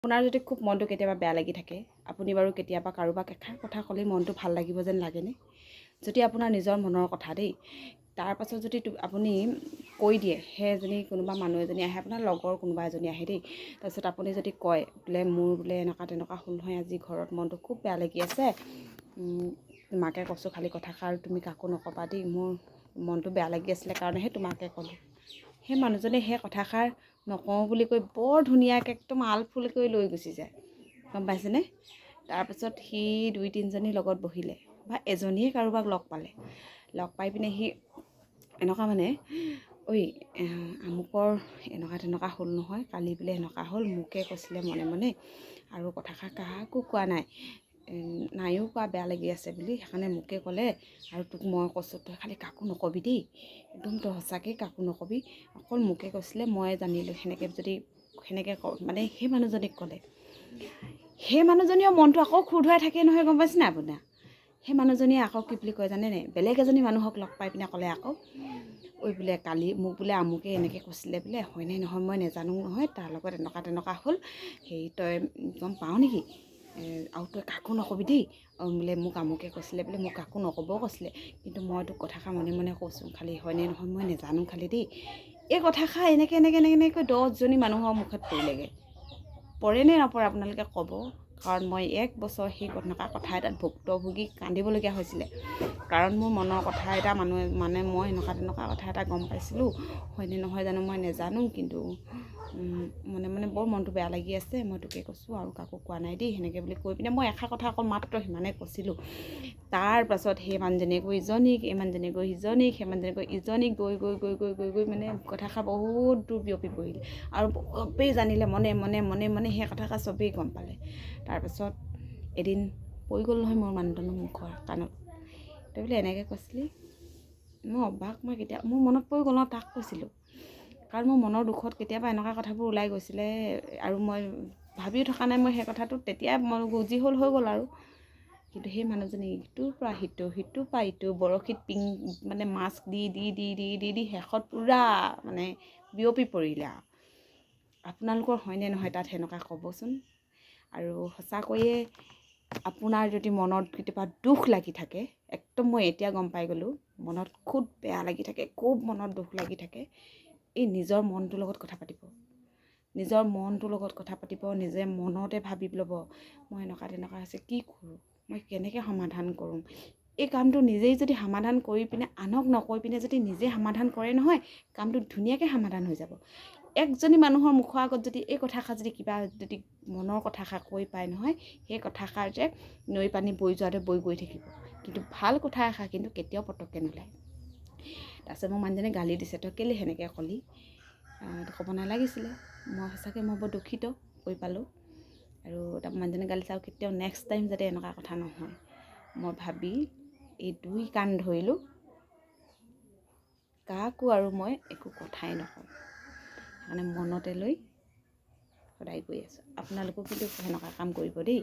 আপোনাৰ যদি খুব মনটো কেতিয়াবা বেয়া লাগি থাকে, আপুনি বাৰু কেতিয়াবা কাৰোবাক এষাৰ কথা ক'লেই মনটো ভাল লাগিব যেন লাগেনে? যদি আপোনাৰ নিজৰ মনৰ কথা দেই, তাৰপাছত যদি আপুনি কৈ দিয়ে, সেই এজনী কোনোবা মানুহ এজনী আহে, আপোনাৰ লগৰ কোনোবা এজনী আহে দেই, তাৰপিছত আপুনি যদি কয় বোলে মোৰ বোলে এনেকুৱা তেনেকুৱা হ'ল নহয়, আজি ঘৰত মনটো খুব বেয়া লাগি আছে, তোমাকে কৈছোঁ খালী কথাষাৰ তুমি কাকো নক'বা দেই, মোৰ মনটো বেয়া লাগি আছিলে কাৰণেহে তোমাকে ক'লোঁ। সেই মানুহজনে সেই কথাষাৰ নকওঁ বুলি কৈ বৰ ধুনীয়াকৈ একদম আলফুল কৰি লৈ গুচি যায়, গম পাইছেনে? তাৰপিছত সি 2-3জনীৰ লগত বহিলে বা এজনীয়ে কাৰোবাক লগ পালে, লগ পাই পিনে সি এনেকুৱা মানে, ঐ আমুকৰ এনেকুৱা তেনেকুৱা হ'ল নহয়, কালি বোলে এনেকুৱা হ'ল, মোকে কৈছিলে মনে মনে আৰু কথাষাৰ কাকো কোৱা নাই, নায়ো কোৱা বেয়া লাগি আছে বুলি, সেইকাৰণে মোকে ক'লে আৰু তোক মই কৈছোঁ তই খালি কাকো নকবি দেই, একদম তই সঁচাকৈ কাকো নকবি, অকল মোকে কৈছিলে মই জানিলোঁ, সেনেকৈ মানে সেই মানুহজনীক ক'লে। সেই মানুহজনীও মনটো আকৌ খুৰধুৱাই থাকে নহয়, গম পাইছেনে আপোনাৰ? সেই মানুহজনীয়ে আকৌ কি বুলি কয় জানে নাই, বেলেগ এজনী মানুহক লগ পাই পিনে ক'লে আকৌ, ঐ বোলে কালি মোক বোলে আমুকে এনেকৈ কৈছিলে বোলে, হয়নে নহয় মই নাজানো নহয়, তাৰ লগত এনেকুৱা তেনেকুৱা হ'ল, হেৰি তই গম পাৱ নেকি? আৰু তই কাকো নকবি দেই, বোলে মোক আমুকে কৈছিলে বোলে, মোক কাকো নক'বও কৈছিলে, কিন্তু মই তোক কথাষাৰ মনে মনে কৈছোঁ, খালি হয়নে নহয় মই নাজানো খালি দেই। এই কথাষাৰ এনেকৈ 10জনী মানুহৰ মুখত পৰিলেগৈ। পৰেনে নপৰে আপোনালোকে ক'ব, কাৰণ মই 1 বছৰ সেই কথা এটাত ভুক্তভোগী কান্দিবলগীয়া হৈছিলে, কাৰণ মোৰ মনৰ কথা এটা মই এনেকুৱা তেনেকুৱা কথা এটা গম পাইছিলোঁ, হয়নে নহয় জানো মই নাজানো, কিন্তু মনে মনে বৰ মনটো বেয়া লাগি আছে, মই তোকে কৈছোঁ আৰু কাকো কোৱা নাই দেই, সেনেকৈ বুলি কৈ পিনে মই এষাৰ কথা অকল মাত্ৰ সিমানে কৈছিলোঁ। তাৰপাছত সেই মানুহজনীয়ে গৈ ইজনীক, এই মানুহজনীয়ে গৈ সিজনীক, সেই মানুহজনীয়ে গৈ ইজনীক, গৈ মানে কথাষাৰ বহুত দূৰ বিয়পি পৰিলে আৰু চবেই জানিলে, মনে সেই কথাষাৰ চবেই গম পালে। তাৰপাছত এদিন পৰি গ'ল নহয় মোৰ মানুহজনৰ মুখৰ কাণত, তই বোলে এনেকৈ কৈছিলি, মই অবাক, মই মোৰ মনত পৰি গ'ল ন, তাক কৈছিলোঁ, কাৰণ মোৰ মনৰ দুখত কেতিয়াবা এনেকুৱা কথাবোৰ ওলাই গৈছিলে আৰু মই ভাবিও থকা নাই মই সেই কথাটো, তেতিয়া মই যি হ'ল হৈ গ'ল আৰু। কিন্তু সেই মানুহজনী ইটোৰ পৰা সিটো, সিটোৰ পৰা ইটো, বৰশীত মানে মাছ দি শেষত পূৰা মানে বিয়পি পৰিলে আৰু। আপোনালোকৰ হয়নে নহয় তাত সেনেকুৱা ক'বচোন। আৰু সঁচাকৈয়ে আপোনাৰ যদি মনত কেতিয়াবা দুখ লাগি থাকে, একদম মই এতিয়া গম পাই গ'লোঁ, মনত খুব বেয়া লাগি থাকে, খুব মনত দুখ লাগি থাকে, এই নিজৰ মনটোৰ লগত কথা পাতিব, নিজৰ মনটোৰ লগত কথা পাতিব, নিজে মনতে ভাবি ল'ব, মই এনেকুৱা তেনেকুৱা হৈছে, কি কৰোঁ, মই কেনেকৈ সমাধান কৰোঁ। এই কামটো নিজেই যদি সমাধান কৰি পিনে আনক নকৈ পিনে যদি নিজে সমাধান কৰে নহয়, কামটো ধুনীয়াকৈ সমাধান হৈ যাব। একজনী মানুহৰ মুখৰ আগত যদি এই কথাষাৰ যদি মনৰ কথাষাৰ কৈ পায় নহয়, সেই কথাষাৰ যে নৈ পানী বৈ যোৱাতে বৈ গৈ থাকিব, কিন্তু ভাল কথা এষাৰ কিন্তু কেতিয়াও পটককৈ নোলায়। তাৰপিছত মোৰ মানুহজনে গালি দিছে, তই কেলৈ সেনেকৈ ক'লি, ক'ব নালাগিছিলে, মই সঁচাকৈ বৰ দুখিত কৈ পালোঁ। আৰু তাৰ মানুহজনে গালি দিছে, আৰু কেতিয়াও নেক্সট টাইম যাতে এনেকুৱা কথা নহয়, মই ভাবি এই 2 কাণ ধৰিলোঁ, কাকো আৰু মই একো কথাই নকওঁ, সেইকাৰণে মনতে লৈ সদায় গৈ আছোঁ। আপোনালোকেও কিন্তু সেনেকুৱা কাম কৰিব দেই।